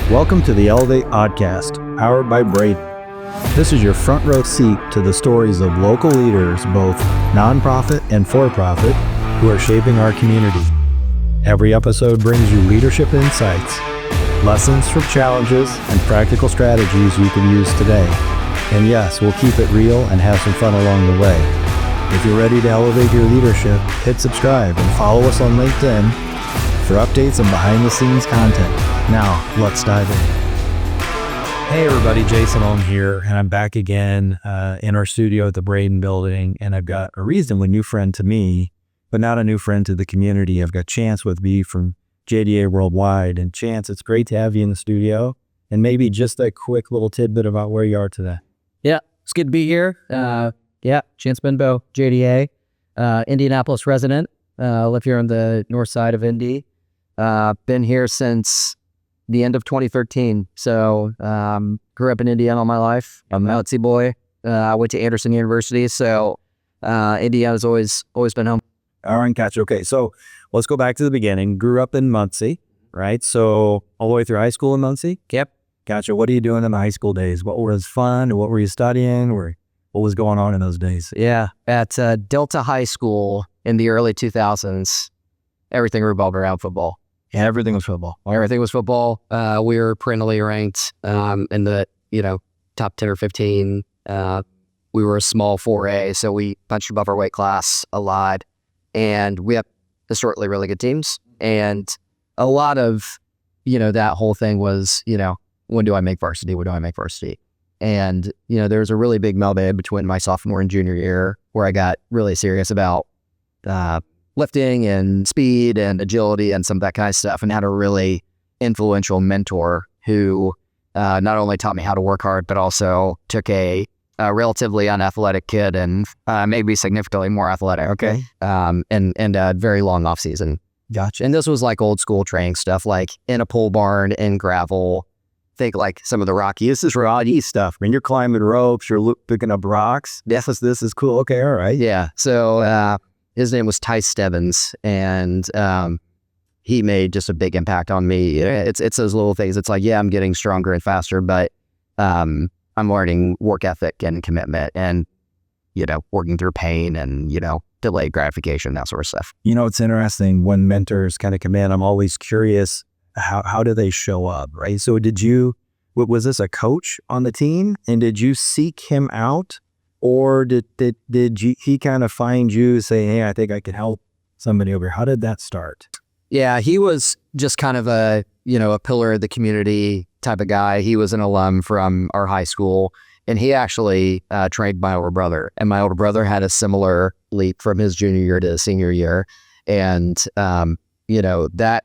Welcome to the Elevate Podcast, powered by Braden. This is your front row seat to the stories of local leaders, both nonprofit and for-profit, who are shaping our community. Every episode brings you leadership insights, lessons from challenges, and practical strategies you can use today. And yes, we'll keep it real and have some fun along the way. If you're ready to elevate your leadership, hit subscribe and follow us on LinkedIn for updates and behind-the-scenes content. Now, let's dive in. Hey everybody, Jason Ohm here, and I'm back again in our studio at the Braden building, and I've got a reasonably new friend to me, but not a new friend to the community. I've got Chance with me from JDA Worldwide, and Chance, it's great to have you in the studio, and maybe just a quick little tidbit about where you are today. Yeah, it's good to be here. Chance Benbow, JDA, Indianapolis resident, live here on the north side of Indy. Been here since the end of 2013. So grew up in Indiana all my life. I'm an Outsy boy. I went to Anderson University, so Indiana's always been home. All right, gotcha. Okay, so let's go back to the beginning. Grew up in Muncie, right? So all the way through high school in Muncie? Yep. Gotcha. What are you doing in the high school days? What was fun? What were you studying? What was going on in those days? Yeah, at Delta High School in the early 2000s, everything revolved around football. Yeah, everything was football. Everything was football. We were perennially ranked in the top 10 or 15. We were a small 4A, so we punched above our weight class a lot. And we have historically really good teams. And a lot of, that whole thing was, when do I make varsity? When do I make varsity? And, there was a really big melding between my sophomore and junior year where I got really serious about lifting and speed and agility and some of that kind of stuff, and had a really influential mentor who not only taught me how to work hard, but also took a relatively unathletic kid and made me significantly more athletic. Okay. And a very long off season. Gotcha. And this was like old school training stuff, like in a pole barn, in gravel. Think like some of the Rocky. This is Rocky stuff. When you're climbing ropes, you're picking up rocks. This is cool. Okay, all right. Yeah. So his name was Ty Stebbins, and he made just a big impact on me. It's those little things. It's like, yeah, I'm getting stronger and faster, but I'm learning work ethic and commitment, and working through pain and delayed gratification, that sort of stuff. It's interesting when mentors kind of come in. I'm always curious. How do they show up, right? So was this a coach on the team, and did you seek him out, or did he kind of find you, say, hey, I think I could help somebody over here? How did that start? Yeah, he was just kind of a pillar of the community type of guy. He was an alum from our high school, and he actually trained my older brother, and my older brother had a similar leap from his junior year to senior year. And, that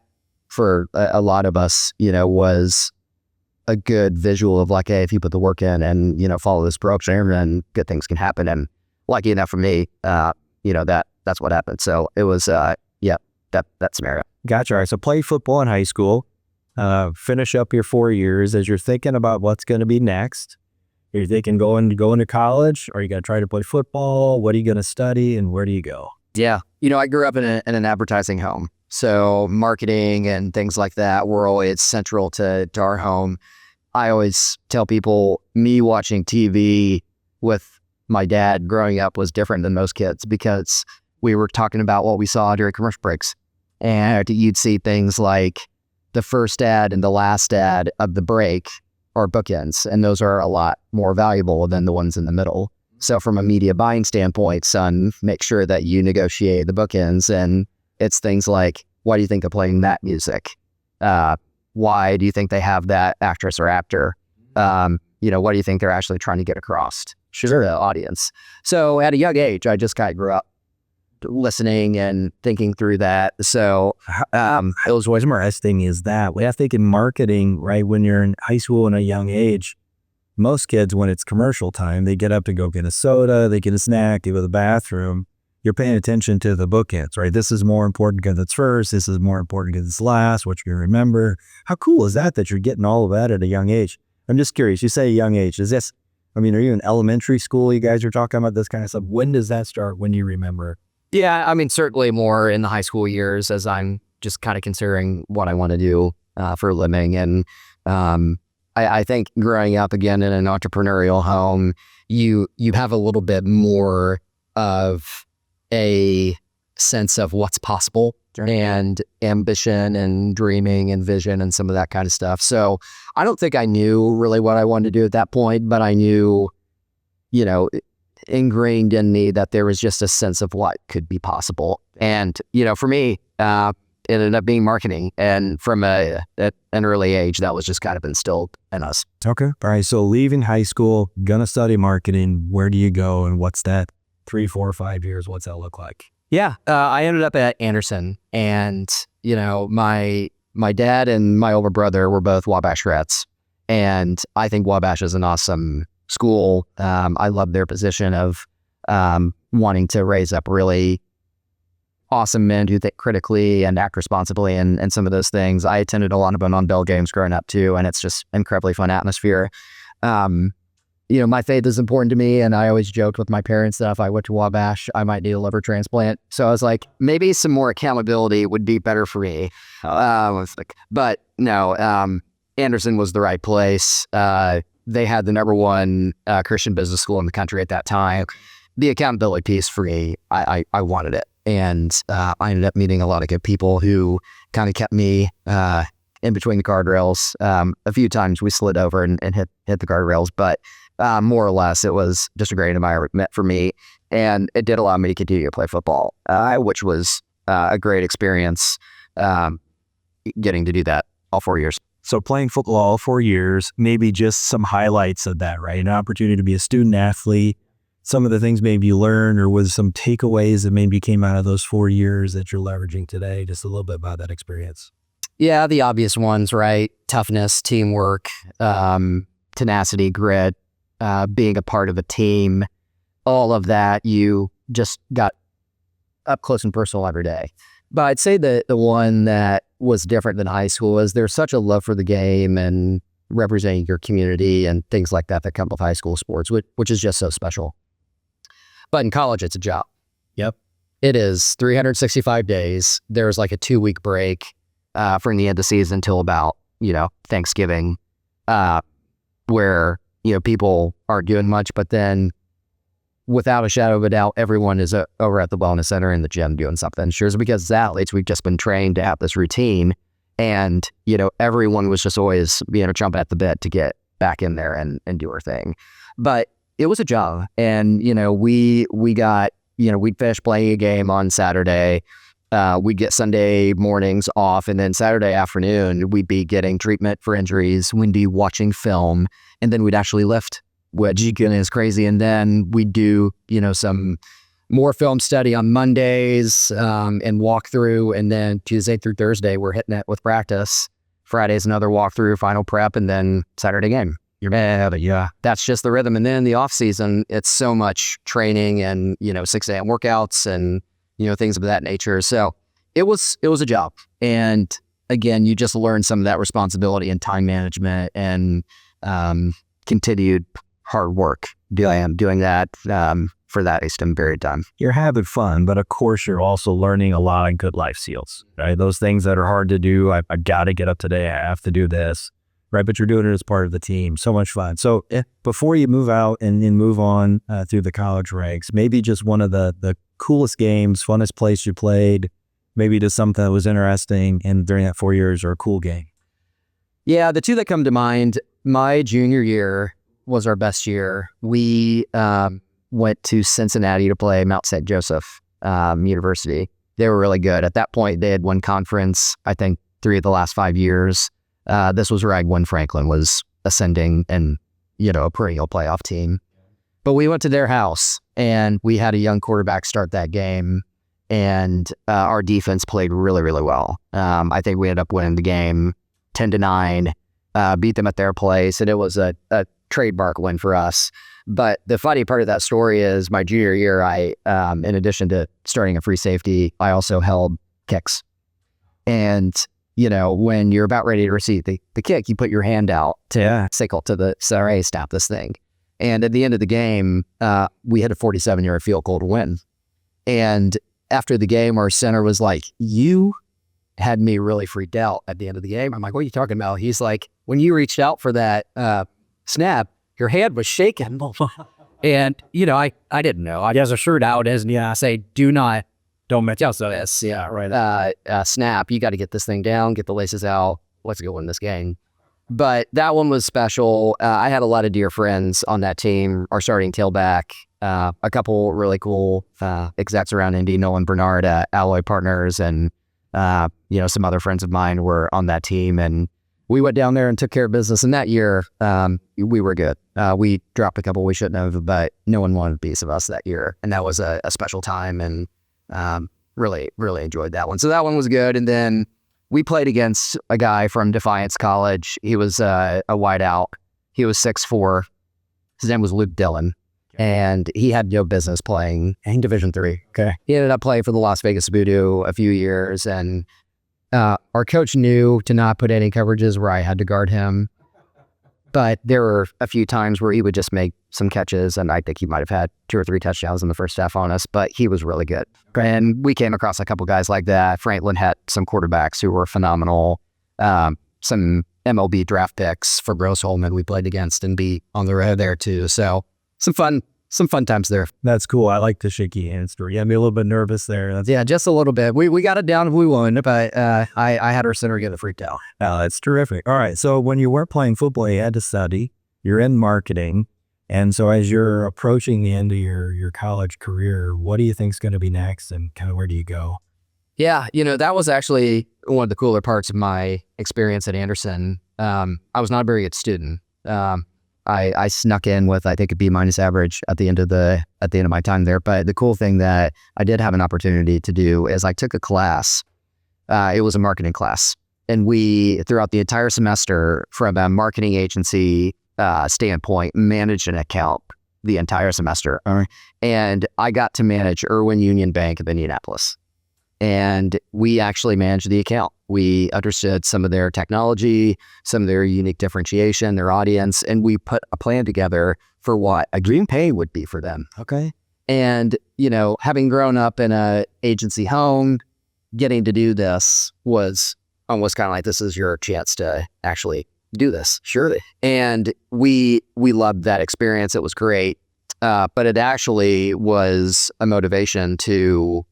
for a lot of us, was a good visual of like, hey, if you put the work in and, follow this program, then good things can happen. And lucky enough for me, that's what happened. So it was, that scenario. Gotcha. All right. So play football in high school, finish up your 4 years. As you're thinking about what's going to be next, are you thinking go into college? Or are you going to try to play football? What are you going to study, and where do you go? Yeah. I grew up in an advertising home. So marketing and things like that were always central to our home. I always tell people, me watching TV with my dad growing up was different than most kids, because we were talking about what we saw during commercial breaks. And you'd see things like the first ad and the last ad of the break are bookends, and those are a lot more valuable than the ones in the middle. So from a media buying standpoint, son, make sure that you negotiate the bookends. And it's things like, why do you think they're playing that music? Why do you think they have that actress or actor? What do you think they're actually trying to get across to the audience? So at a young age, I just kind of grew up listening and thinking through that. So it was always interesting is that I think in marketing, right, when you're in high school in a young age, most kids, when it's commercial time, they get up to go get a soda, they get a snack, they go to the bathroom. You're paying attention to the bookends, right? This is more important because it's first. This is more important because it's last, what you remember. How cool is that you're getting all of that at a young age? I'm just curious. You say a young age. Are you in elementary school? You guys are talking about this kind of stuff. When does that start? When do you remember? Yeah, certainly more in the high school years, as I'm just kind of considering what I want to do for a living. And I think growing up again in an entrepreneurial home, you have a little bit more of a sense of what's possible and ambition and dreaming and vision and some of that kind of stuff. So I don't think I knew really what I wanted to do at that point, but I knew, ingrained in me that there was just a sense of what could be possible. And, for me, it ended up being marketing. And from at an early age, that was just kind of instilled in us. Okay. All right. So leaving high school, gonna study marketing. Where do you go, and what's that 3, 4, 5 years? What's that look like? Yeah, I ended up at Anderson, and my dad and my older brother were both Wabash grads, and I think Wabash is an awesome school. I love their position of wanting to raise up really awesome men who think critically and act responsibly, and some of those things. I attended a lot of non-bell games growing up too, and it's just incredibly fun atmosphere. My faith is important to me, and I always joked with my parents that if I went to Wabash, I might need a liver transplant. So I was like, maybe some more accountability would be better for me. But no, Anderson was the right place. They had the number one Christian business school in the country at that time. The accountability piece for me, I wanted it. And I ended up meeting a lot of good people who kind of kept me in between the guardrails. A few times we slid over and hit the guardrails, but more or less, it was just a great environment for me, and it did allow me to continue to play football, which was a great experience, getting to do that all 4 years. So playing football all 4 years, maybe just some highlights of that, right? An opportunity to be a student athlete, some of the things maybe you learned, or was some takeaways that maybe came out of those 4 years that you're leveraging today. Just a little bit about that experience. Yeah, the obvious ones, right? Toughness, teamwork, tenacity, grit, being a part of a team, all of that you just got up close and personal every day. But I'd say that the one that was different than high school is there's such a love for the game and representing your community and things like that come with high school sports, which is just so special. But in college, it's a job. Yep. It is 365 days. There's like a 2-week break from the end of season till about, Thanksgiving, where people aren't doing much, but then without a shadow of a doubt, everyone is over at the wellness center in the gym doing something. Sure, it's because as athletes, we've just been trained to have this routine, and, everyone was just always, jumping at the bit to get back in there and do our thing. But it was a job, and, we got, we'd finish playing a game on Saturday. We'd get Sunday mornings off, and then Saturday afternoon, we'd be getting treatment for injuries. We'd be watching film, and then we'd actually lift, which is crazy. And then we'd do, some more film study on Mondays and walkthrough. And then Tuesday through Thursday, we're hitting it with practice. Friday's another walkthrough, final prep, and then Saturday game. Yeah, that's just the rhythm. And then in the off season, it's so much training and, 6 a.m. workouts and, things of that nature. So it was a job. And again, you just learn some of that responsibility and time management and continued hard work doing that for that extended period of time. You're having fun, but of course you're also learning a lot of good life skills, right? Those things that are hard to do. I got to get up today. I have to do this, right? But you're doing it as part of the team. So much fun. So before you move out and move on through the college ranks, maybe just one of the coolest games, funnest place you played, maybe just something that was interesting and during that 4 years, or a cool game. Yeah, the two that come to mind, my junior year was our best year. We went to Cincinnati to play Mount St. Joseph University. They were really good. At that point, they had won conference, I think, 3 of the last 5 years. This was right when Franklin was ascending and, a perennial playoff team. But we went to their house, and we had a young quarterback start that game, and our defense played really, really well. I think we ended up winning the game 10-9, beat them at their place, and it was a trademark win for us. But the funny part of that story is my junior year, I, in addition to starting a free safety, I also held kicks. And, when you're about ready to receive the kick, you put your hand out to signal to the center, hey, stop this thing. And at the end of the game, we had a 47-yard field goal to win. And after the game, our center was like, you had me really freaked out at the end of the game. I'm like, what are you talking about? He's like, when you reached out for that snap, your hand was shaking. And, I didn't know. I has a shirt out, and I say, don't mention this. Yeah, right. Snap, you got to get this thing down, get the laces out. Let's go win this game. But that one was special. I had a lot of dear friends on that team, our starting tailback, a couple really cool execs around Indy, Nolan Bernard at Alloy Partners, and some other friends of mine were on that team. And we went down there and took care of business. And that year, we were good. We dropped a couple we shouldn't have, but no one wanted a piece of us that year. And that was a special time, and really, really enjoyed that one. So that one was good. And then we played against a guy from Defiance College. He was a wideout. He was 6'4". His name was Luke Dillon, and he had no business playing in Division III. Okay. He ended up playing for the Las Vegas Voodoo a few years, and our coach knew to not put any coverages where I had to guard him. But there were a few times where he would just make some catches, and I think he might have had 2 or 3 touchdowns in the first half on us, but he was really good. And we came across a couple guys like that. Franklin had some quarterbacks who were phenomenal. Some MLB draft picks for Gross Holman we played against and beat on the road there too. So some fun times there. That's cool. I like the shaky hand story. Yeah, me a little bit nervous there. Yeah, just a little bit. We got it down and we won, but I had our center get freaked out. Oh, that's terrific. All right. So when you weren't playing football, you had to study. You're in marketing. And so as you're approaching the end of your college career, what do you think is going to be next, and kind of where do you go? Yeah, that was actually one of the cooler parts of my experience at Anderson. I was not a very good student. I snuck in with, I think, a B- average at the end of my time there. But the cool thing that I did have an opportunity to do is I took a class. It was a marketing class, and we, throughout the entire semester, from a marketing agency standpoint, managed an account the entire semester. And I got to manage Irwin Union Bank of Indianapolis. And we actually managed the account. We understood some of their technology, some of their unique differentiation, their audience, and we put a plan together for what a dream pay would be for them. Okay. And, having grown up in a agency home, getting to do this was almost kind of like, this is your chance to actually do this. Sure. And we loved that experience. It was great. But it actually was a motivation to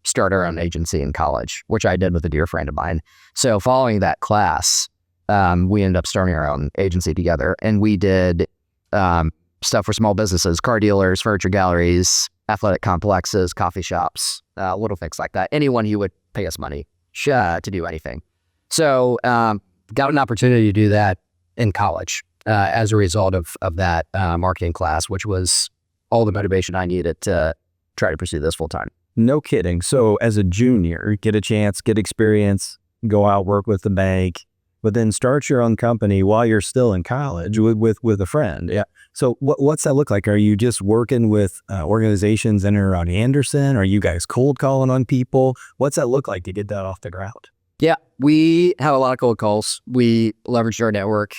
start our own agency in college, which I did with a dear friend of mine. So following that class, we ended up starting our own agency together, and we did stuff for small businesses, car dealers, furniture galleries, athletic complexes, coffee shops, little things like that. Anyone who would pay us money to do anything. So got an opportunity to do that in college as a result of that marketing class, which was all the motivation I needed to try to pursue this full time. No kidding. So as a junior, get a chance, get experience, go out, work with the bank, but then start your own company while you're still in college with a friend. Yeah. So what's that look like? Are you just working with organizations in and around Anderson? Are you guys cold calling on people? What's that look like to get that off the ground? Yeah, we have a lot of cold calls. We leveraged our network.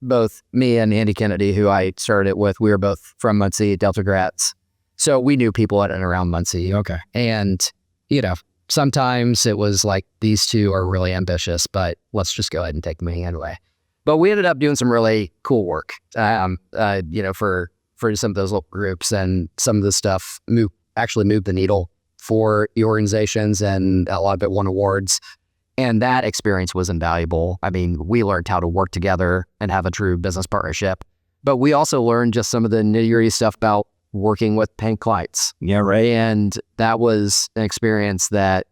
Both me and Andy Kennedy, who I started it with, we were both from Muncie, Delta grads. So we knew people at and around Muncie. Okay. And, sometimes it was like, these two are really ambitious, but let's just go ahead and take the meeting anyway. But we ended up doing some really cool work, for some of those local groups, and some of the stuff actually moved the needle for the organizations, and a lot of it won awards. And that experience was invaluable. I mean, we learned how to work together and have a true business partnership, but we also learned just some of the nitty-gritty stuff about working with paying clients. Yeah, right. And that was an experience that,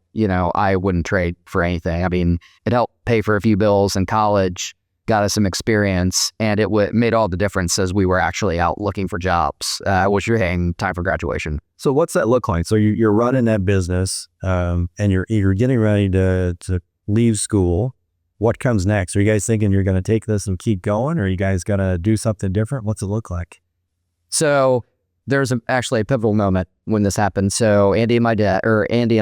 I wouldn't trade for anything. I mean, it helped pay for a few bills in college, got us some experience, and it made all the difference as we were actually out looking for jobs, which was time for graduation. So what's that look like? So you're running that business, and you're getting ready to leave school. What comes next? Are you guys thinking you're going to take this and keep going, or are you guys going to do something different? What's it look like? So there's actually a pivotal moment when this happened. So Andy and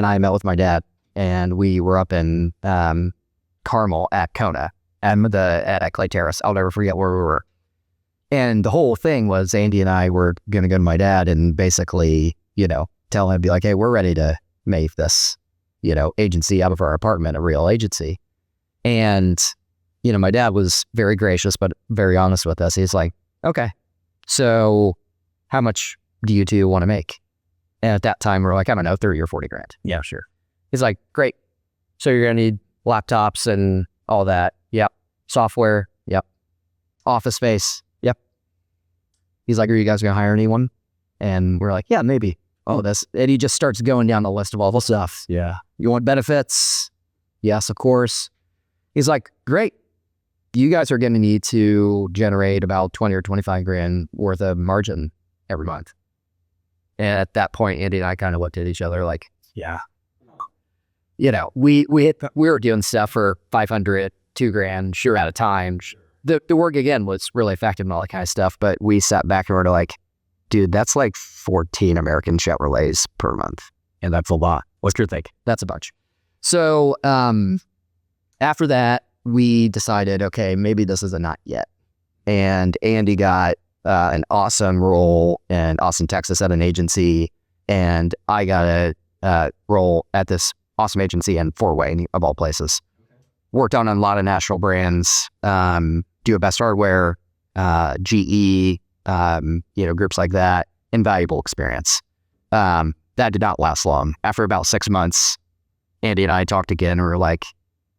I met with my dad, and we were up in Carmel at Kona at Clay Terrace. I'll never forget where we were. And the whole thing was Andy and I were going to go to my dad and basically, tell him, be like, hey, we're ready to make this, agency out of our apartment a real agency. And my dad was very gracious, but very honest with us. He's like, okay, so how much do you two want to make? And at that time, we're like, I don't know, 30 or 40 grand. Yeah, sure. He's like, great. So you're going to need laptops and all that. Yep. Software. Yep. Office space. Yep. He's like, are you guys going to hire anyone? And we're like, yeah, maybe. Oh, this. And he just starts going down the list of all the stuff. Yeah. You want benefits? Yes, of course. He's like, great. You guys are going to need to generate about 20 or 25 grand worth of margin every month. And at that point, Andy and I kind of looked at each other like, Yeah. we were doing stuff for 500, 2 grand, sure, at a time. The work again was really effective and all that kind of stuff. But we sat back and were like, dude, that's like 14 American Chevrolets per month. And that's a lot. What's your think? That's a bunch. So after that, we decided, okay, maybe this is a not yet. And Andy got an awesome role in Austin, Texas at an agency. And I got a role at this awesome agency in Fort Wayne, of all places. Worked on a lot of national brands, do a Best Hardware, GE, groups like that. Invaluable experience. That did not last long. After about 6 months, Andy and I talked again and we were like,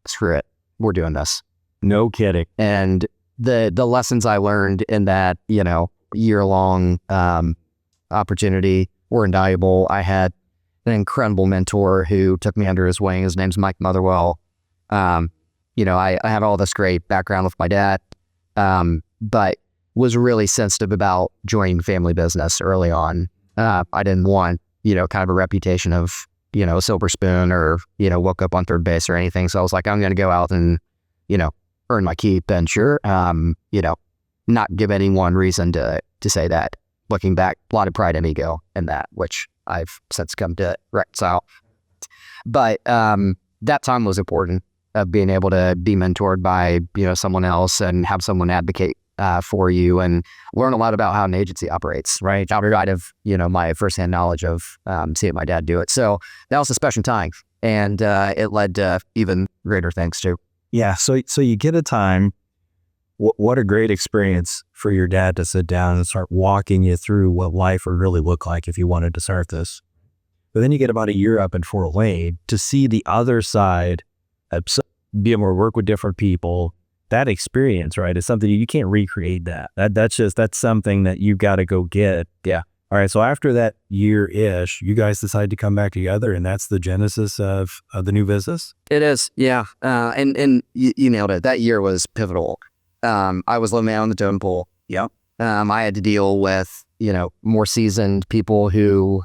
screw it, we're doing this. No kidding. And the lessons I learned in that, year-long opportunity were invaluable. I had an incredible mentor who took me under his wing. His name's Mike Motherwell. I had all this great background with my dad, but was really sensitive about joining family business early on. I didn't want, kind of a reputation of, a silver spoon or, woke up on third base or anything. So I was like, I'm going to go out and, earn my keep and sure, not give anyone reason to say that. Looking back, a lot of pride and ego in that, which I've since come to reconcile. But that time was important of being able to be mentored by, someone else and have someone advocate for you and learn a lot about how an agency operates, right? Outside of, my firsthand knowledge of seeing my dad do it. So that was a special time. And it led to even greater things too. Yeah. So you get a time. What a great experience for your dad to sit down and start walking you through what life would really look like if you wanted to start this. But then you get about a year up in Fort Wayne to see the other side, be able to work with different people. That experience, right, is something you can't recreate that. That's something that you got to go get. Yeah. All right. So after that year-ish, you guys decide to come back together, and that's the genesis of the new business? It is. Yeah. And you nailed it. That year was pivotal. I was living out on the totem pole. Yep. I had to deal with, more seasoned people who,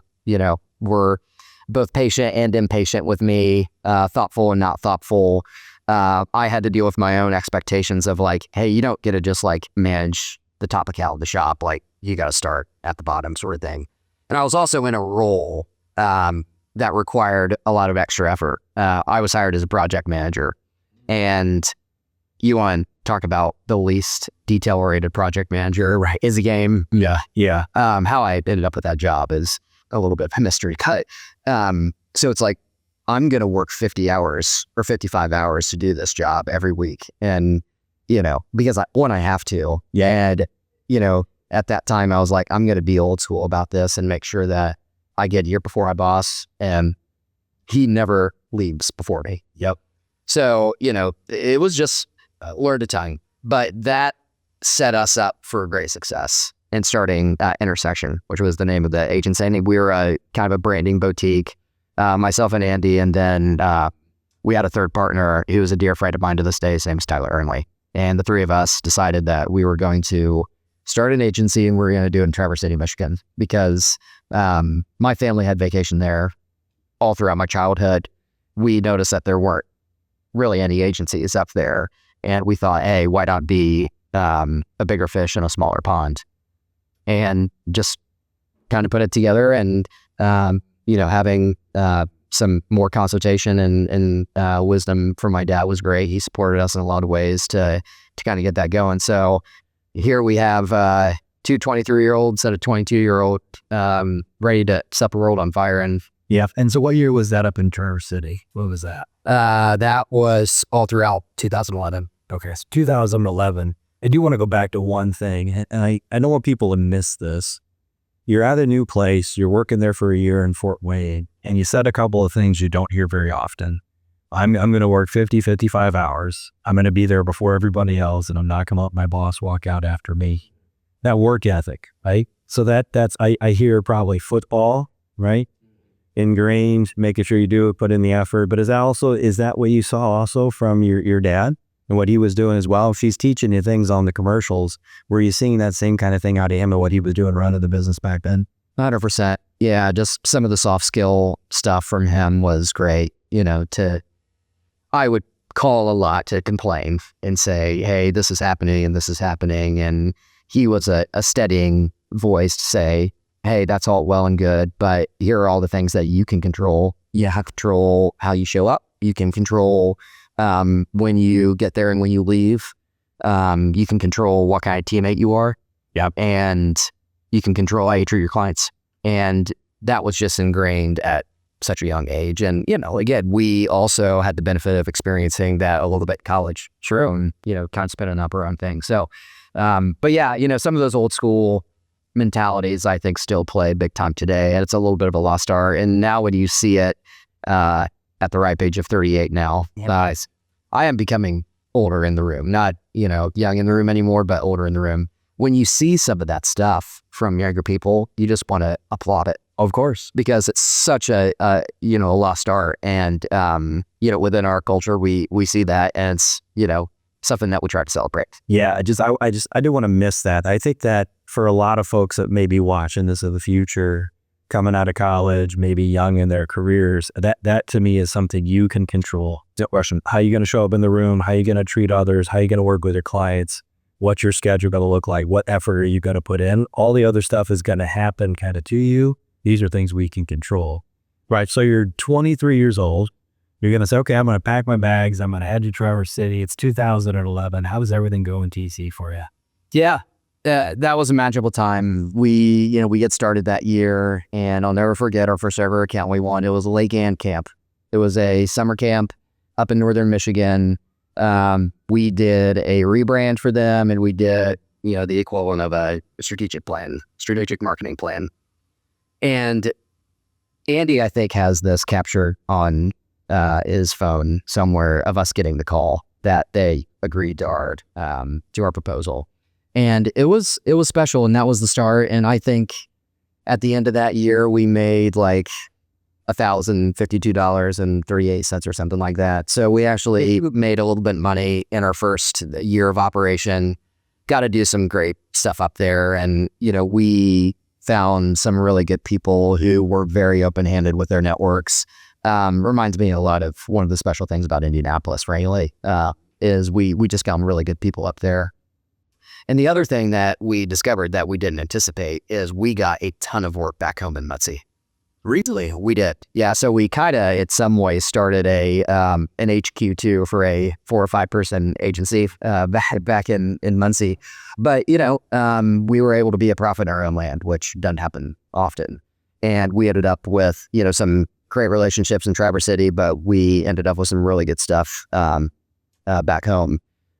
were both patient and impatient with me, thoughtful and not thoughtful. I had to deal with my own expectations of like, hey, you don't get to just like manage the top account of the shop. Like you got to start at the bottom sort of thing. And I was also in a role that required a lot of extra effort. I was hired as a project manager, and you want to talk about the least detail-oriented project manager, right? Is a game. Yeah. Yeah. How I ended up with that job is a little bit of a mystery cut. So it's like, I'm going to work 50 hours or 55 hours to do this job every week. And, because I have to. Yeah. And, at that time I was like, I'm going to be old school about this and make sure that I get here before my boss and he never leaves before me. Yep. So, it was just learned a ton, but that set us up for great success in starting Intersection, which was the name of the agency. And we were kind of a branding boutique. Myself and Andy, and then we had a third partner who was a dear friend of mine to this day. His name's Tyler Earnley. And the three of us decided that we were going to start an agency and we were going to do it in Traverse City, Michigan, because my family had vacation there all throughout my childhood. We noticed that there weren't really any agencies up there. And we thought, hey, why not be a bigger fish in a smaller pond? And just kind of put it together and, having some more consultation and wisdom from my dad was great. He supported us in a lot of ways to kind of get that going. So here we have two 23-year-olds and a 22-year-old ready to set the world on fire. And yeah. And so what year was that up in Traverse City? What was that? That was all throughout 2011. Okay, so 2011. I do want to go back to one thing, and I don't want people to miss this. You're at a new place, you're working there for a year in Fort Wayne, and you said a couple of things you don't hear very often. I'm going to work 50, 55 hours. I'm going to be there before everybody else, and I'm not going to let my boss walk out after me. That work ethic, right? So that's I hear probably football, right? Ingrained, making sure you do it, put in the effort. But is that what you saw also from your dad and what he was doing as well? If he's teaching you things on the commercials, were you seeing that same kind of thing out of him and what he was doing running the business back then? 100%. Yeah, just some of the soft skill stuff from him was great. I would call a lot to complain and say, hey, this is happening and this is happening. And he was a steadying voice to say, hey, that's all well and good, but here are all the things that you can control. You have control how you show up. You can control when you get there and when you leave. You can control what kind of teammate you are. Yep. And you can control how you treat your clients. And that was just ingrained at such a young age. And, again, we also had the benefit of experiencing that a little bit in college. True. And, kind of spinning up our own thing. So, but yeah, some of those old school mentalities, I think, still play big time today. And it's a little bit of a lost art. And now when you see it at the ripe age of 38 now, I am becoming older in the room, not, young in the room anymore, but older in the room. When you see some of that stuff from younger people, you just want to applaud it. Of course, because it's such a lost art, and within our culture, we see that, and it's something that we try to celebrate. Yeah, I do want to miss that. I think that for a lot of folks that may be watching this in the future, coming out of college, maybe young in their careers, that to me is something you can control. Question: how are you going to show up in the room? How are you going to treat others? How are you going to work with your clients? What's your schedule going to look like? What effort are you going to put in? All the other stuff is going to happen kind of to you. These are things we can control, right? So you're 23 years old. You're going to say, okay, I'm going to pack my bags. I'm going to head to Traverse City. It's 2011. How does everything go in TC for you? Yeah, that was a magical time. We get started that year, and I'll never forget our first ever account we won. It was a Lake Ann camp. It was a summer camp up in northern Michigan. We did a rebrand for them, and we did, the equivalent of a strategic marketing plan. And Andy, I think, has this captured on his phone somewhere of us getting the call that they agreed to our proposal. And it was special, and that was the start. And I think at the end of that year, we made like $1,052.38 or something like that. So we actually made a little bit of money in our first year of operation. Got to do some great stuff up there. And, we found some really good people who were very open-handed with their networks. Reminds me a lot of one of the special things about Indianapolis, frankly, is we just found really good people up there. And the other thing that we discovered that we didn't anticipate is we got a ton of work back home in Muncie. Really? We did. Yeah. So we kind of, in some ways, started an HQ2 for a 4 or 5 person agency back in Muncie. But, we were able to be a prophet in our own land, which doesn't happen often. And we ended up with, some great relationships in Traverse City, but we ended up with some really good stuff back home,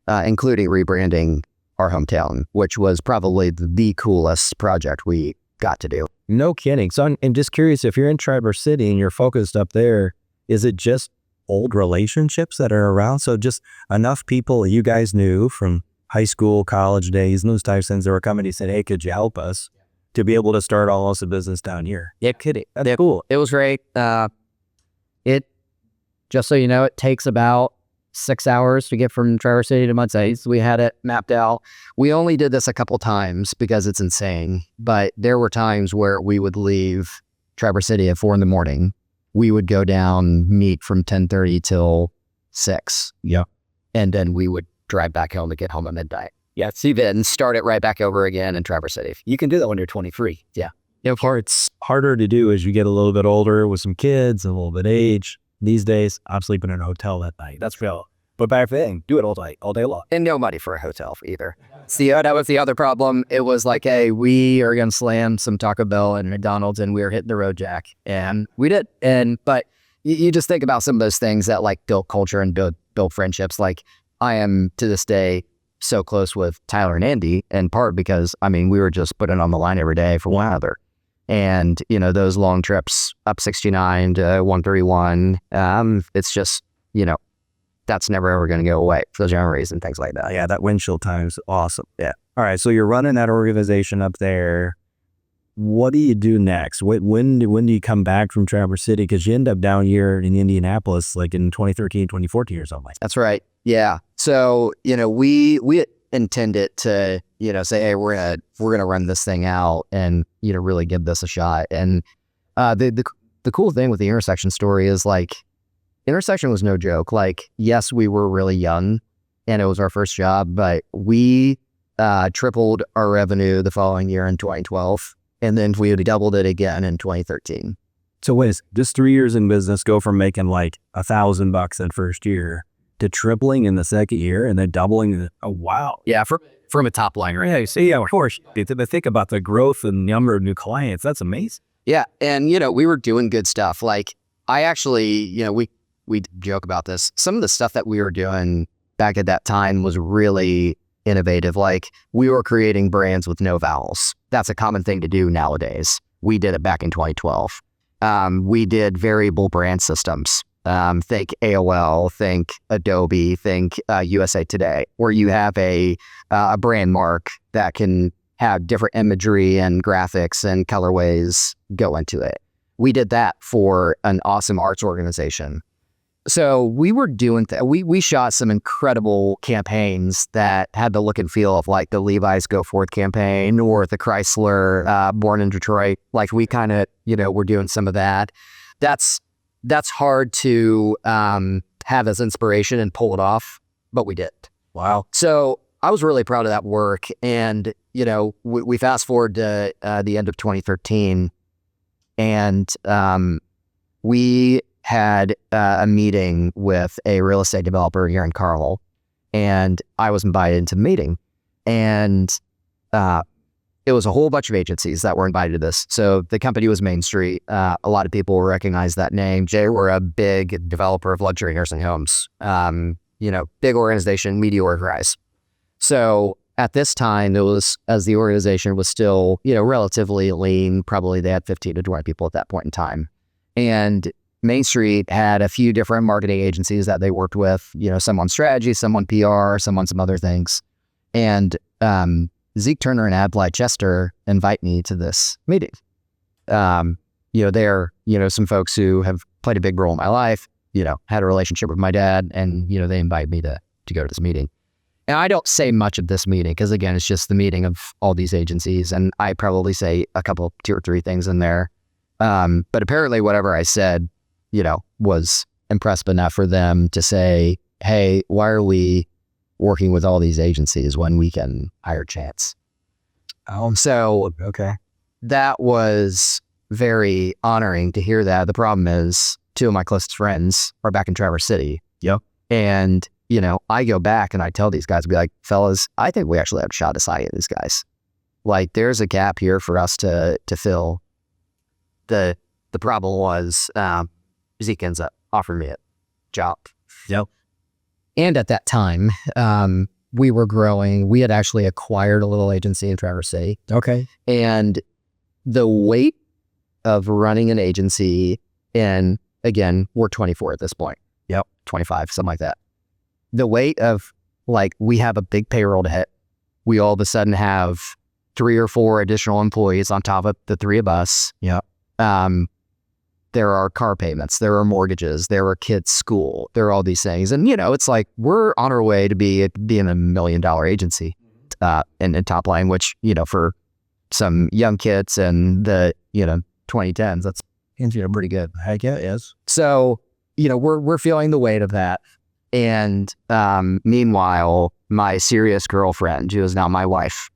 including rebranding our hometown, which was probably the coolest project we got to do. No kidding. So I'm just curious, if you're in Traverse City and you're focused up there, is it just old relationships that are around? So just enough people you guys knew from high school, college days, and those types of things that were coming to say, hey, could you help us to be able to start almost a business down here? Yeah, kidding. That's cool. It was great. Just so you know, it takes about 6 hours to get from Traverse City to Muncie. So we had it mapped out. We only did this a couple times because it's insane, but there were times where we would leave Traverse City at 4 a.m. We would go down, meet from 10:30 till 6. Yeah. And then we would drive back home to get home at midnight. Yeah. See, then start it right back over again in Traverse City. You can do that when you're 23. Yeah. It's harder to do as you get a little bit older with some kids, a little bit age. These days, I'm sleeping in a hotel that night. That's real. But back then, do it all day long. And no money for a hotel either. See, that was the other problem. It was like, hey, we are going to slam some Taco Bell and McDonald's, and we were hitting the road, Jack. And we did. But you just think about some of those things that like build culture and build friendships. Like I am to this day so close with Tyler and Andy, in part because, I mean, we were just putting on the line every day for one another. And, you know, those long trips up 69 to 131, it's just, you know, that's never ever going to go away for those memories and things like that. Yeah, that windshield time is awesome. Yeah. All right, so you're running that organization up there. What do you do next? When do you come back from Traverse City? Because you end up down here in Indianapolis like in 2013, 2014 or something like that. That's right. Yeah. So, you know, we intended to, you know, say, hey, we're gonna run this thing out and, you know, really give this a shot. And the cool thing with the Intersection story is like, Intersection was no joke. Like, yes, we were really young and it was our first job, but we tripled our revenue the following year in 2012. And then we doubled it again in 2013. So wait, just 3 years in business, go from making like $1,000 that first year to tripling in the second year and then doubling. Oh, wow. Yeah, from a top line, right? Yeah, see, yeah, of course. Think about the growth and number of new clients. That's amazing. Yeah. And, you know, we were doing good stuff. Like, I actually, you know, we joke about this. Some of the stuff that we were doing back at that time was really innovative. Like, we were creating brands with no vowels. That's a common thing to do nowadays. We did it back in 2012. We did variable brand systems. Think AOL, think Adobe, think USA Today, where you have a brand mark that can have different imagery and graphics and colorways go into it. We did that for an awesome arts organization. So we were doing we shot some incredible campaigns that had the look and feel of like the Levi's Go Forth campaign or the Chrysler Born in Detroit. Like, we kind of, you know, we're doing some of that. That's hard to have as inspiration and pull it off, but we did. Wow. So I was really proud of that work. And, you know, we fast forward to the end of 2013, and we had a meeting with a real estate developer here in Carmel, and I was invited into the meeting. And it was a whole bunch of agencies that were invited to this. So the company was Main Street. A lot of people recognize that name. They were a big developer of luxury nursing homes. You know, big organization, media organized. So at this time, it was, as the organization was still, you know, relatively lean, probably they had 15 to 20 people at that point in time. And Main Street had a few different marketing agencies that they worked with, you know, some on strategy, some on PR, some on some other things. And Zeke Turner and Adlai Chester invite me to this meeting. You know, they're, you know, some folks who have played a big role in my life, you know, had a relationship with my dad, and, you know, they invite me to go to this meeting. And I don't say much of this meeting because, again, it's just the meeting of all these agencies, and I probably say a couple, 2 or 3 things in there. But apparently whatever I said, you know, was impressive enough for them to say, hey, why are we working with all these agencies when we can hire Chance? So Okay. that was very honoring to hear that. The problem is 2 of my closest friends are back in Traverse City. Yep. And, you know, I go back and I tell these guys, be like, fellas, I think we actually have a shot to sign these guys. Like, there's a gap here for us to fill. The problem was Zeke ends up offering me a job. Yep. And at that time, we were growing. We had actually acquired a little agency in Traverse City. Okay. And the weight of running an agency, and again, we're 24 at this point. Yep. 25, something like that. The weight of, like, we have a big payroll to hit. We all of a sudden have 3 or 4 additional employees on top of the 3 of us. Yep. There are car payments, there are mortgages, there are kids' school, there are all these things. And, you know, it's like, we're on our way to being $1 million agency in top line, which, you know, for some young kids and the, you know, 2010s, that's, you know, pretty good. Heck yeah, yes. So, you know, we're feeling the weight of that. And meanwhile, my serious girlfriend, who is now my wife,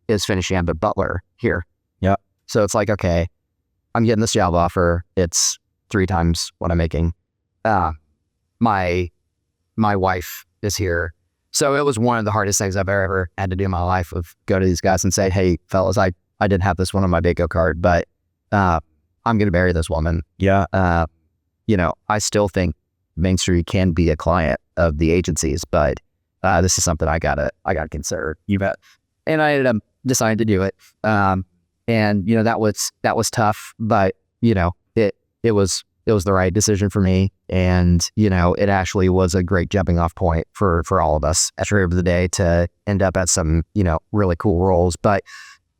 is finishing up at Butler here. Yep. So it's like, okay, I'm getting this job offer. It's 3 times what I'm making. My wife is here. So it was one of the hardest things I've ever had to do in my life, of go to these guys and say, hey, fellas, I didn't have this one on my bingo card, but I'm going to marry this woman. Yeah. You know, I still think Main Street can be a client of the agencies, but this is something I gotta consider. You bet. And I ended up deciding to do it. And that was tough, but it was the right decision for me. And it actually was a great jumping off point for all of us at the end of the day to end up at some really cool roles. But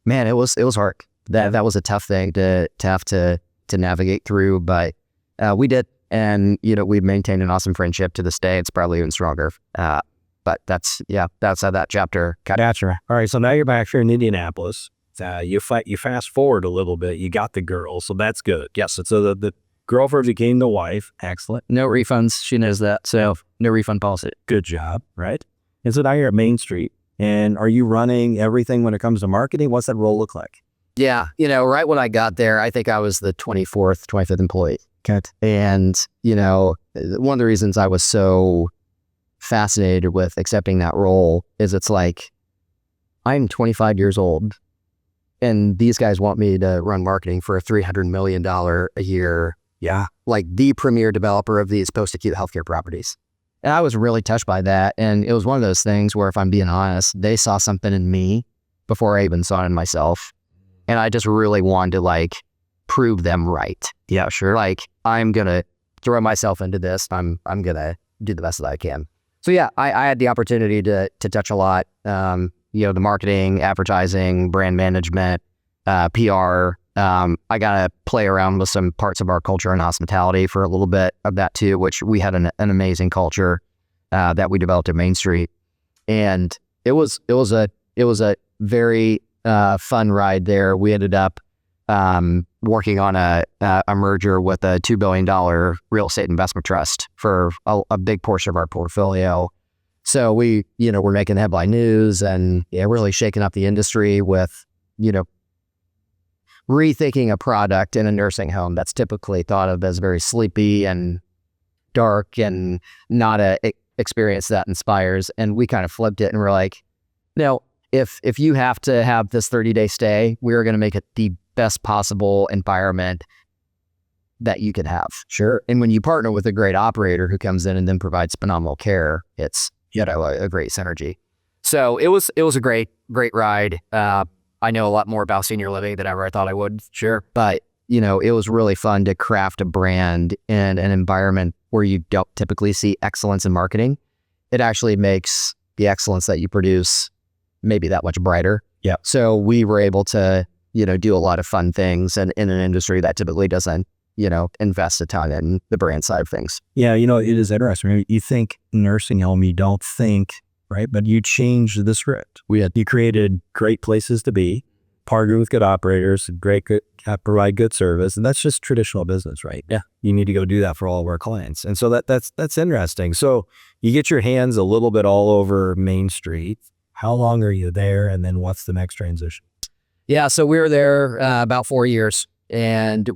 man, it was hard. That was a tough thing to have to navigate through, but we did. And we've maintained an awesome friendship to this day. It's probably even stronger. But that's how that chapter got. Gotcha. All right, so now you're back here in Indianapolis. You fast forward a little bit. You got the girl, so that's good. Yes. So the girlfriend became the wife. Excellent. No refunds. She knows that. So no refund policy. Good job. Right. And so now you're at Main Street. And are you running everything when it comes to marketing? What's that role look like? Yeah. Right when I got there, I think I was the 25th employee. Okay. And, one of the reasons I was so fascinated with accepting that role is it's like, I'm 25 years old and these guys want me to run marketing for a $300 million a year. Yeah. Like the premier developer of these post-acute healthcare properties. And I was really touched by that. And it was one of those things where, if I'm being honest, they saw something in me before I even saw it in myself. And I just really wanted to prove them right. Yeah, sure. I'm going to throw myself into this. I'm going to do the best that I can. So yeah, I had the opportunity to touch a lot. The marketing, advertising, brand management, PR. I got to play around with some parts of our culture and hospitality for a little bit of that too, which we had an amazing culture that we developed at Main Street. And it was a very fun ride there. We ended up working on a merger with a $2 billion real estate investment trust for a big portion of our portfolio. So we, we're making headline news and really shaking up the industry with, rethinking a product in a nursing home that's typically thought of as very sleepy and dark and not a experience that inspires. And we kind of flipped it and we're like, if you have to have this 30-day stay, we're going to make it the best possible environment that you could have. Sure. And when you partner with a great operator who comes in and then provides phenomenal care, it's a great synergy. So it was a great ride. I know a lot more about senior living than ever I thought I would. Sure. But it was really fun to craft a brand in an environment where you don't typically see excellence in marketing. It actually makes the excellence that you produce maybe that much brighter. Yeah. So we were able to do a lot of fun things and in an industry that typically doesn't, invest a ton in the brand side of things. Yeah, it is interesting. You think nursing home, you don't think, right? But you changed the script. You created great places to be, partnered with good operators, provide good service, and that's just traditional business, right? Yeah. You need to go do that for all of our clients. And so that's interesting. So you get your hands a little bit all over Main Street. How long are you there? And then what's the next transition? Yeah, so we were there about 4 years, and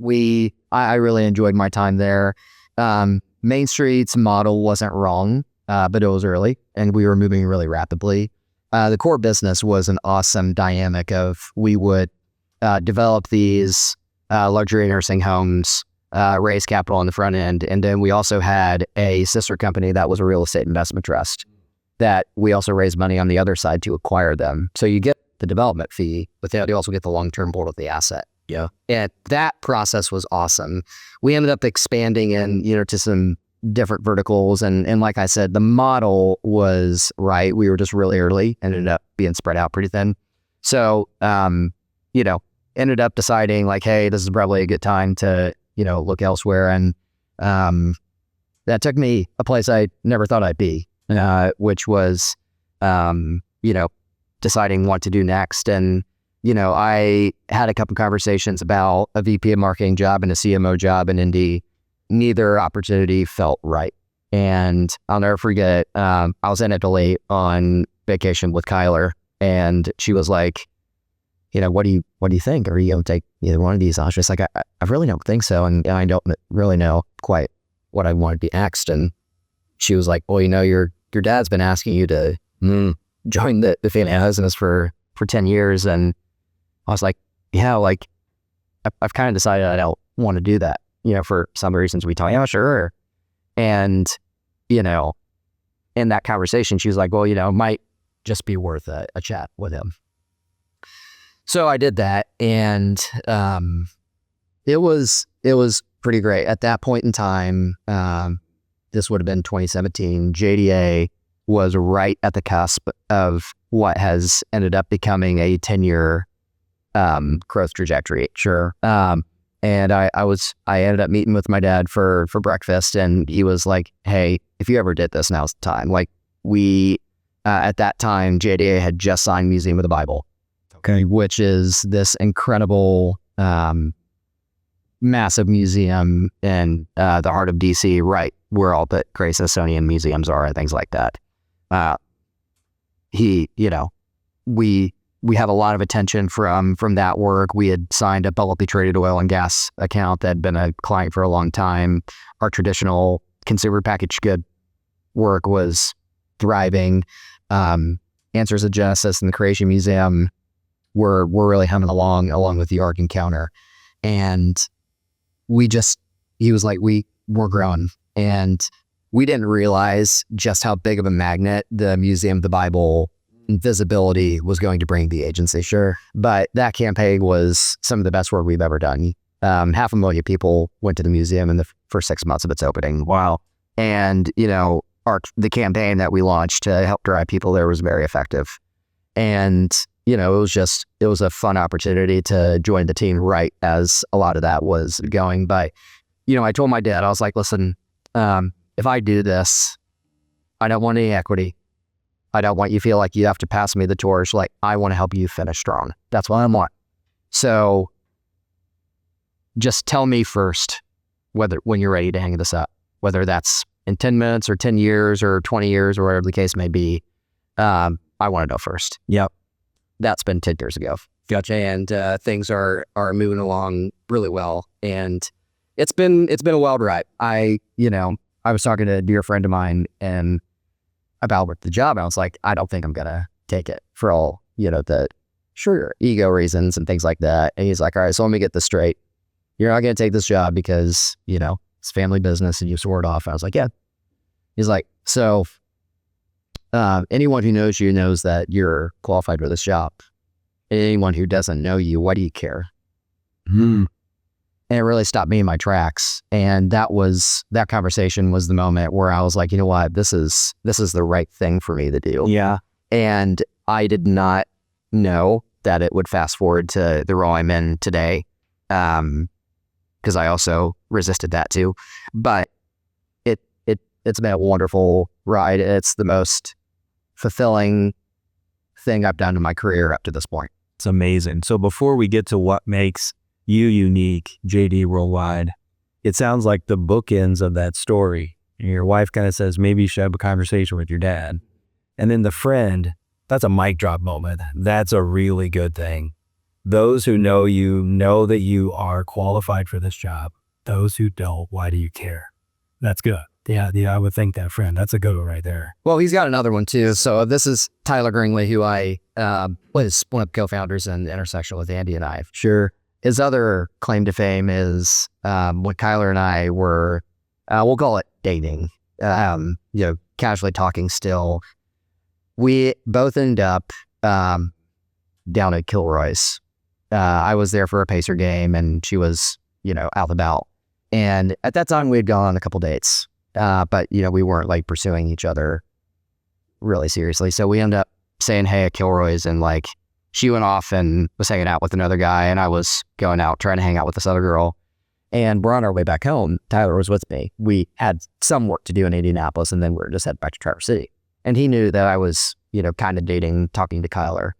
I really enjoyed my time there. Main Street's model wasn't wrong, but it was early, and we were moving really rapidly. The core business was an awesome dynamic of we would develop these luxury nursing homes, raise capital on the front end, and then we also had a sister company that was a real estate investment trust that we also raised money on the other side to acquire them. So you get the development fee, but then you also get the long-term hold of the asset. Yeah. And that process was awesome. We ended up expanding to some different verticals. And like I said, the model was right. We were just really early, ended up being spread out pretty thin. So, ended up deciding hey, this is probably a good time to, look elsewhere. And that took me a place I never thought I'd be, which was, deciding what to do next. And, I had a couple conversations about a VP of marketing job and a CMO job in Indy. Neither opportunity felt right. And I'll never forget, I was in Italy on vacation with Kyler, and she was like, what do you think? Are you going to take either one of these? I was just like, I really don't think so. And I don't really know quite what I want to be next. And she was like, well, your dad's been asking you to join the family business for 10 years. And I was like, yeah, I've kind of decided I don't want to do that, for some reasons we talk. Yeah, sure. And, you know, in that conversation, she was like, well, you know, it might just be worth a chat with him. So I did that, and it was pretty great. At that point in time, this would have been 2017, JDA was right at the cusp of what has ended up becoming a 10-year growth trajectory. Sure. And I ended up meeting with my dad for breakfast, and he was like, hey, if you ever did this, now's the time. Like, we, at that time, JDA had just signed Museum of the Bible, which is this incredible, massive museum in the heart of DC, right where all the great Smithsonian museums are and things like that. We have a lot of attention from that work. We had signed a publicly traded oil and gas account that had been a client for a long time. Our traditional consumer packaged good work was thriving. Answers of Genesis and the Creation Museum were really humming along with the Ark Encounter. And he was like, we're growing. And we didn't realize just how big of a magnet the Museum of the Bible visibility was going to bring the agency. Sure. But that campaign was some of the best work we've ever done. 500,000 people went to the museum in the first 6 months of its opening. Wow. And, you know, the campaign that we launched to help drive people there was very effective. And, you know, it was a fun opportunity to join the team right as a lot of that was going. But, you know, I told my dad, I was like, listen, if I do this, I don't want any equity. I don't want you to feel like you have to pass me the torch. Like, I want to help you finish strong. That's what I want. So just tell me first when you're ready to hang this up, whether that's in 10 minutes or 10 years or 20 years or whatever the case may be. I want to know first. Yep. That's been 10 years ago. Gotcha. And things are moving along really well. And it's been a wild ride. I was talking to a dear friend of mine and about the job. And I was like, I don't think I'm going to take it for all, you know, the ego reasons and things like that. And he's like, all right, so let me get this straight. You're not going to take this job because, you know, it's family business and you swore it off. And I was like, yeah. He's like, so anyone who knows you knows that you're qualified for this job. Anyone who doesn't know you, why do you care? And it really stopped me in my tracks. And that conversation was the moment where I was like, you know what, this is the right thing for me to do. Yeah. And I did not know that it would fast forward to the role I'm in today. Because I also resisted that too. But it's been a wonderful ride. It's the most fulfilling thing I've done in my career up to this point. It's amazing. So before we get to what makes you unique, JDA Worldwide, it sounds like the bookends of that story. Your wife kind of says, maybe you should have a conversation with your dad. And then the friend, that's a mic drop moment. That's a really good thing. Those who know you know that you are qualified for this job. Those who don't, why do you care? That's good. Yeah, I would think that friend. That's a good one right there. Well, he's got another one too. So this is Tyler Gringley, who I was one of the co-founders in Intersection with Andy and I. Sure. His other claim to fame is when Kyler and I were, we'll call it dating, casually talking still. We both ended up down at Kilroy's. I was there for a Pacer game and she was, out and about. And at that time we had gone on a couple dates, but we weren't like pursuing each other really seriously. So we ended up saying hey at Kilroy's, and like she went off and was hanging out with another guy, and I was going out trying to hang out with this other girl. And we're on our way back home. Tyler was with me. We had some work to do in Indianapolis, and then we were just heading back to Traverse City. And he knew that I was, kind of dating, talking to Kyler.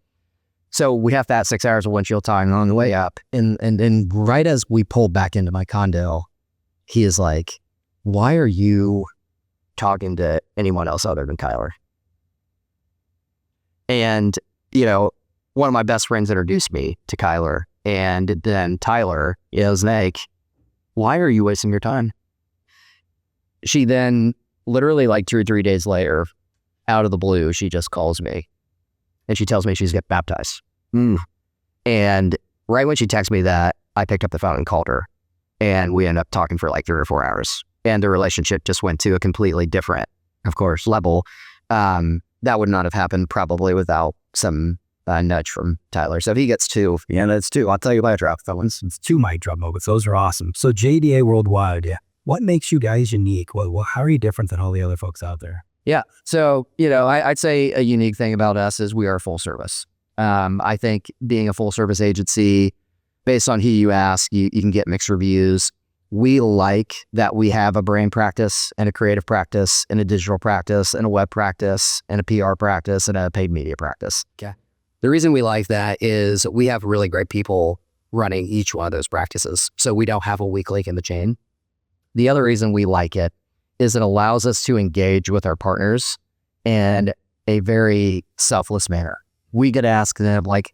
So we have that 6 hours of windshield time on the way up. And right as we pulled back into my condo, he is like, why are you talking to anyone else other than Kyler? And, one of my best friends introduced me to Kyler. And then Tyler is like, why are you wasting your time? She then literally like 2 or 3 days later, out of the blue, she just calls me and she tells me she's getting baptized. And right when she texted me that, I picked up the phone and called her, and we ended up talking for like 3 or 4 hours. and the relationship just went to a completely different, of course, level. That would not have happened probably without some nudge from Tyler. So he gets 2. Yeah, that's 2. I'll tell you mic drop, fellas. It's 2 mic drop moments. Those are awesome. So JDA Worldwide, yeah. What makes you guys unique? Well, how are you different than all the other folks out there? Yeah. So, I'd say a unique thing about us is we are full service. I think being a full service agency, based on who you ask, you can get mixed reviews. We like that we have a brand practice and a creative practice and a digital practice and a web practice and a PR practice and a paid media practice. Okay. The reason we like that is we have really great people running each one of those practices. So we don't have a weak link in the chain. The other reason we like it is it allows us to engage with our partners in a very selfless manner. We get asked them, like,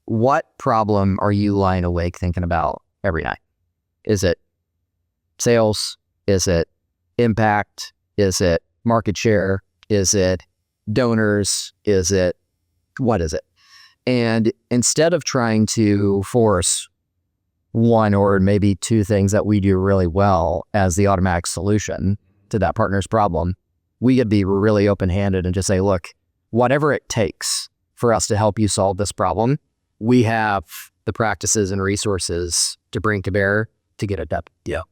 what problem are you lying awake thinking about every night? Is it sales? Is it impact? Is it market share? Is it donors? What is it? And instead of trying to force one or maybe 2 things that we do really well as the automatic solution to that partner's problem, we could be really open-handed and just say, look, whatever it takes for us to help you solve this problem, we have the practices and resources to bring to bear to get it done. Yeah.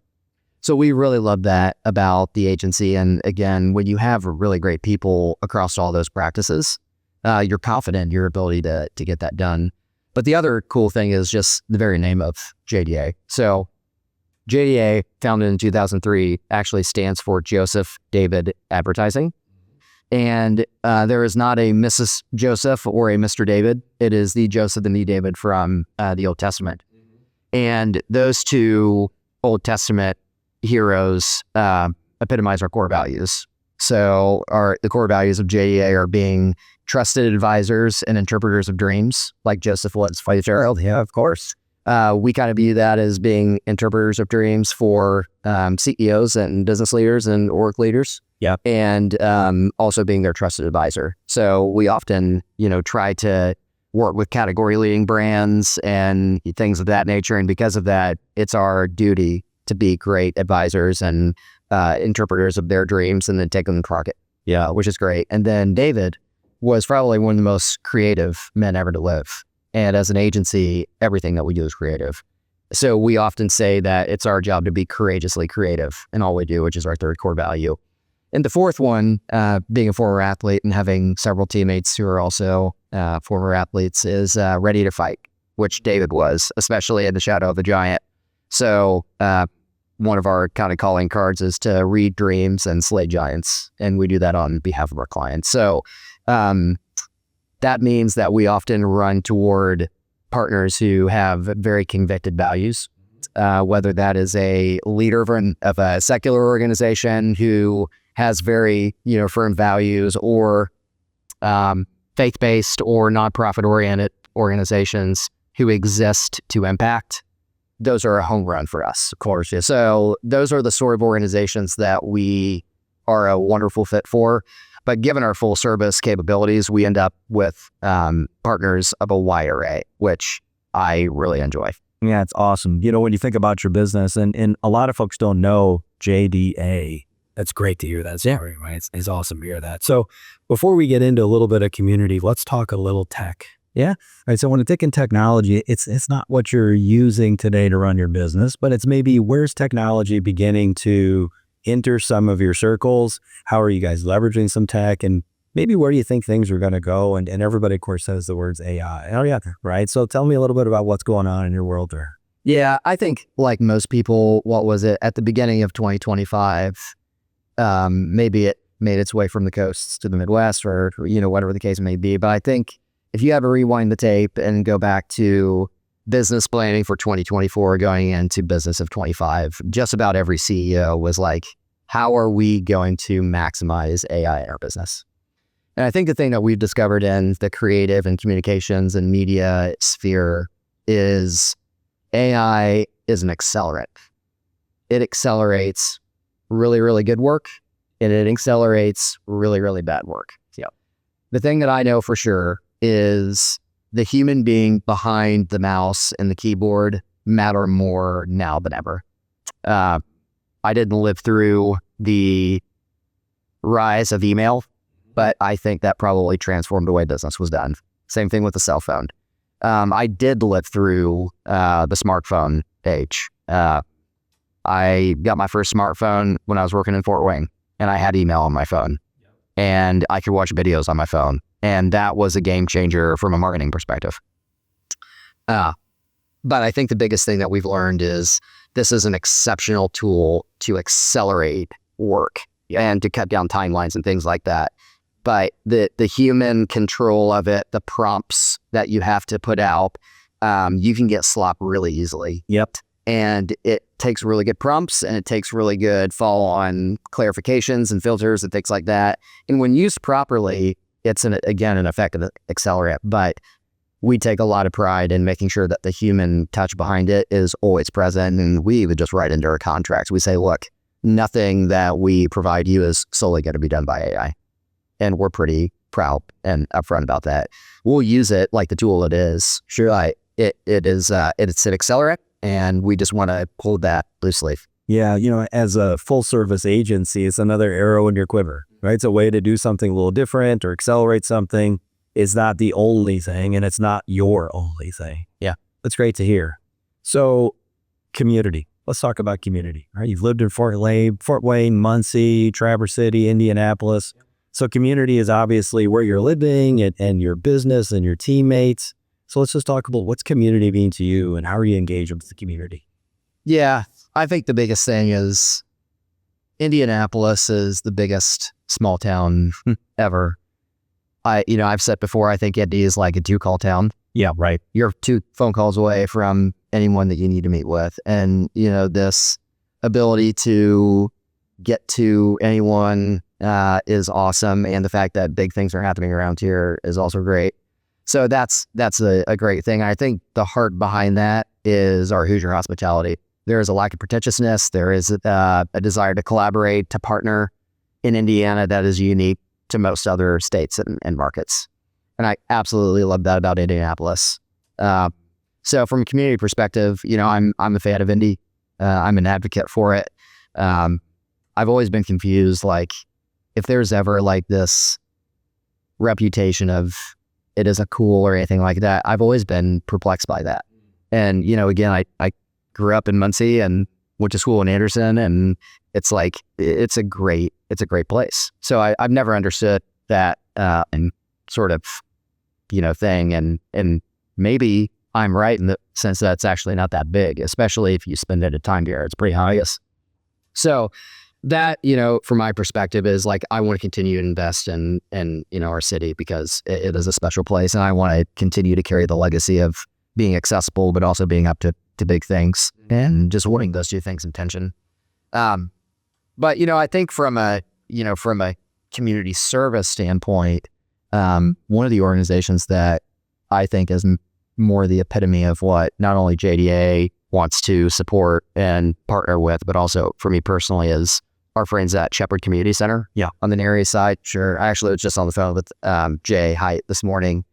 So we really love that about the agency. And again, when you have really great people across all those practices, you're confident in your ability to get that done. But the other cool thing is just the very name of JDA. So JDA, founded in 2003, actually stands for Joseph David Advertising. And there is not a Mrs. Joseph or a Mr. David. It is the Joseph and the David from the Old Testament. And those 2 Old Testament heroes epitomize our core values. So the core values of JDA are being trusted advisors and interpreters of dreams, like Joseph was for Gerald. Yeah, of course. We kind of view that as being interpreters of dreams for CEOs and business leaders and org leaders. Yeah. And also being their trusted advisor. So we often, try to work with category leading brands and things of that nature. And because of that, it's our duty to be great advisors and interpreters of their dreams and then take them to market. Yeah. Which is great. And then David was probably one of the most creative men ever to live. And as an agency, everything that we do is creative. So we often say that it's our job to be courageously creative in all we do, which is our 3rd core value. And the 4th one, being a former athlete and having several teammates who are also former athletes, is ready to fight, which David was, especially in the shadow of the giant. So one of our kind of calling cards is to read dreams and slay giants. And we do that on behalf of our clients. So that means that we often run toward partners who have very convicted values, whether that is a leader of a secular organization who has very, firm values, or faith-based or nonprofit-oriented organizations who exist to impact. Those are a home run for us, of course. Yeah. So those are the sort of organizations that we are a wonderful fit for. But given our full service capabilities, we end up with partners of a wide array, which I really enjoy. Yeah, it's awesome. When you think about your business, and a lot of folks don't know JDA. That's great to hear that. Yeah, right. It's awesome to hear that. So before we get into a little bit of community, let's talk a little tech. Yeah. All right. So when it's in technology, it's not what you're using today to run your business, but it's maybe where's technology beginning to enter some of your circles? How are you guys leveraging some tech? And maybe where do you think things are going to go? And everybody, of course, says the words AI. Oh, yeah. Right. So tell me a little bit about what's going on in your world there. Yeah. I think like most people, what was it at the beginning of 2025? Maybe it made its way from the coasts to the Midwest or, whatever the case may be. But I think if you ever rewind the tape and go back to business planning for 2024 going into business of 25, just about every CEO was like, how are we going to maximize AI in our business? And I think the thing that we've discovered in the creative and communications and media sphere is AI is an accelerant. It accelerates really, really good work, and it accelerates really, really bad work. Yeah. The thing that I know for sure is the human being behind the mouse and the keyboard matter more now than ever. I didn't live through the rise of email, but I think that probably transformed the way business was done. Same thing with the cell phone. I did live through the smartphone age. I got my first smartphone when I was working in Fort Wayne, and I had email on my phone, and I could watch videos on my phone, and that was a game changer from a marketing perspective. But I think the biggest thing that we've learned is this is an exceptional tool to accelerate work and to cut down timelines and things like that. But the human control of it, the prompts that you have to put out, you can get slop really easily. Yep. And it takes really good prompts, and it takes really good follow-on clarifications and filters and things like that. And when used properly, it's an effective accelerant. But we take a lot of pride in making sure that the human touch behind it is always present. And we would just write into our contracts. We say, look, nothing that we provide you is solely going to be done by AI. And we're pretty proud and upfront about that. We'll use it like the tool it is. Sure, it's an accelerant, and we just want to hold that loosely. Yeah, as a full service agency, it's another arrow in your quiver, right? It's a way to do something a little different or accelerate something. It's not the only thing, and it's not your only thing. Yeah. That's great to hear. So, community. Let's talk about community, right? You've lived in Fort Wayne, Muncie, Traverse City, Indianapolis. So community is obviously where you're living and your business and your teammates. So let's just talk about what's community mean to you and how are you engaged with the community? Yeah, I think the biggest thing is Indianapolis is the biggest small town ever. I've said before, I think Indy is like a 2-call town. Yeah, right. You're 2 phone calls away from anyone that you need to meet with. And, this ability to get to anyone is awesome. And the fact that big things are happening around here is also great. So that's a great thing. I think the heart behind that is our Hoosier hospitality. There is a lack of pretentiousness. There is a desire to collaborate, to partner in Indiana that is unique to most other states and markets. And I absolutely love that about Indianapolis. So from a community perspective, I'm a fan of Indy. I'm an advocate for it. I've always been confused, like, if there's ever like this reputation of it isn't cool or anything like that, I've always been perplexed by that. And, again, I grew up in Muncie and went to school in Anderson, and it's like, it's a great place. So I've never understood that sort of, thing. And maybe I'm right in the sense that it's actually not that big, especially if you spend it at time here. It's pretty obvious. So that, from my perspective is like, I want to continue to invest in our city because it is a special place. And I want to continue to carry the legacy of being accessible, but also being up to big things and just wanting those 2 things in tension. But, I think from a community service standpoint, one of the organizations that I think is more the epitome of what not only JDA wants to support and partner with, but also for me personally is our friends at Shepherd Community Center. Yeah. On the Nary side. Sure. I actually was just on the phone with Jay Height this morning.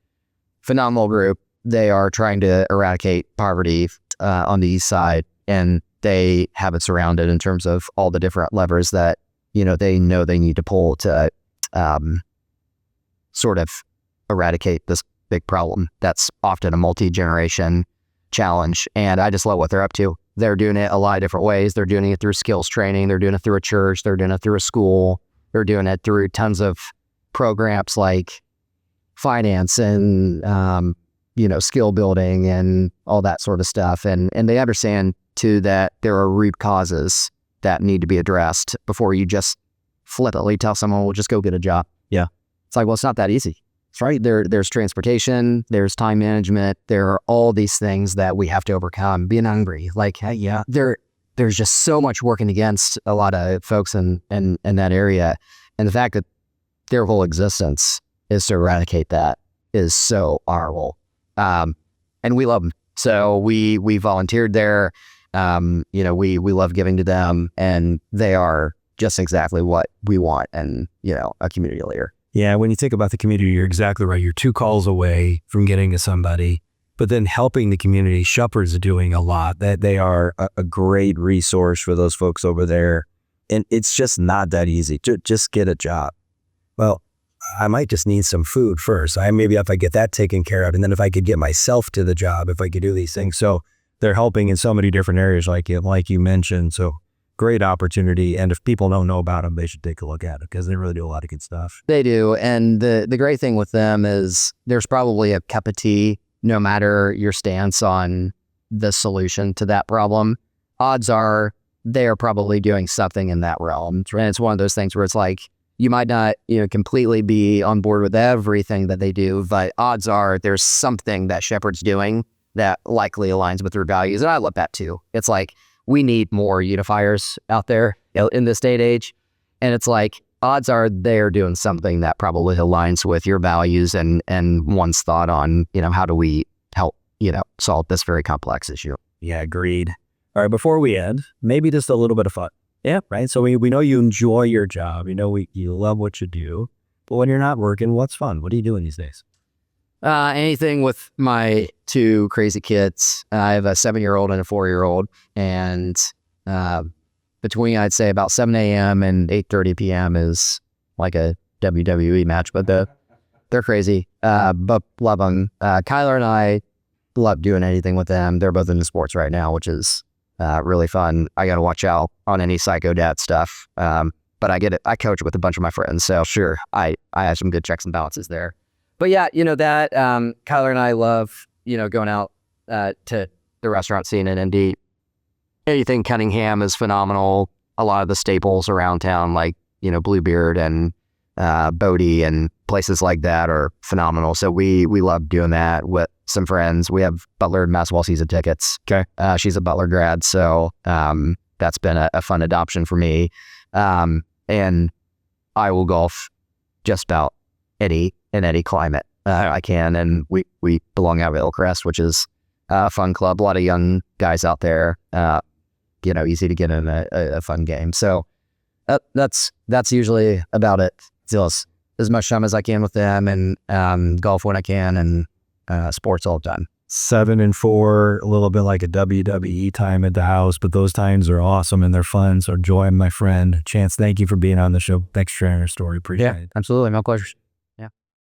Phenomenal group. They are trying to eradicate poverty on the east side, and they have it surrounded in terms of all the different levers that, they know they need to pull to sort of eradicate this big problem that's often a multi-generation challenge. And I just love what they're up to. They're doing it a lot of different ways. They're doing it through skills training. They're doing it through a church. They're doing it through a school. They're doing it through tons of programs like finance and, skill building and all that sort of stuff. And they understand too that there are root causes that need to be addressed before you just flippantly tell someone, well, just go get a job. Yeah. It's like, well, it's not that easy. It's right. There's transportation, there's time management. There are all these things that we have to overcome. Being hungry, like, hey, yeah, there's just so much working against a lot of folks in that area. And the fact that their whole existence is to eradicate that is so honorable. And we love them. So we volunteered there. We love giving to them, and they are just exactly what we want and, a community leader. Yeah, when you think about the community, you're exactly right. You're 2 calls away from getting to somebody. but then helping the community. Shepherd's doing a lot. That they are a great resource for those folks over there. And it's just not that easy to just get a job. Well, I might just need some food first. Maybe if I get that taken care of, and then if I could get myself to the job, if I could do these things. So they're helping in so many different areas, like you mentioned. So great opportunity. And if people don't know about them, they should take a look at it because they really do a lot of good stuff. They do. And the great thing with them is there's probably a cup of tea, no matter your stance on the solution to that problem. Odds are they are probably doing something in that realm. And it's one of those things where it's like, you might not, completely be on board with everything that they do, but odds are there's something that Shepherd's doing that likely aligns with their values. And I love that too. It's like, we need more unifiers out there in this day and age. And it's like, odds are they're doing something that probably aligns with your values and one's thought on, how do we help, solve this very complex issue. Yeah, agreed. All right, before we end, maybe just a little bit of fun. Yeah, right. So we know you enjoy your job. You love what you do. But when you're not working, what's fun? What are you doing these days? Anything with my two crazy kids. I have a 7-year-old and a 4-year-old. And between, I'd say, about 7 a.m. and 8:30 p.m. is like a WWE match. But they're crazy. But love them. Kyler and I love doing anything with them. They're both into sports right now, which is really fun. I got to watch out on any psycho dad stuff. But I get it. I coach with a bunch of my friends. So sure, I have some good checks and balances there. But yeah, that Kyler and I love, going out to the restaurant scene in Indy. Anything Cunningham is phenomenal. A lot of the staples around town, like, Bluebeard and Bodie and places like that are phenomenal. So we love doing that with some friends. We have Butler basketball season tickets. Okay. She's a Butler grad. So that's been a fun adoption for me. And I will golf just about in any climate I can. And we belong out of Hillcrest, which is a fun club. A lot of young guys out there, easy to get in a fun game. So that's usually about it. So as much time as I can with them and golf when I can and sports all the time. 7 and 4, a little bit like a WWE time at the house, but those times are awesome and they're fun. So Joy, my friend. Chance, thank you for being on the show. Thanks for sharing your story. Appreciate it. Absolutely. My pleasure.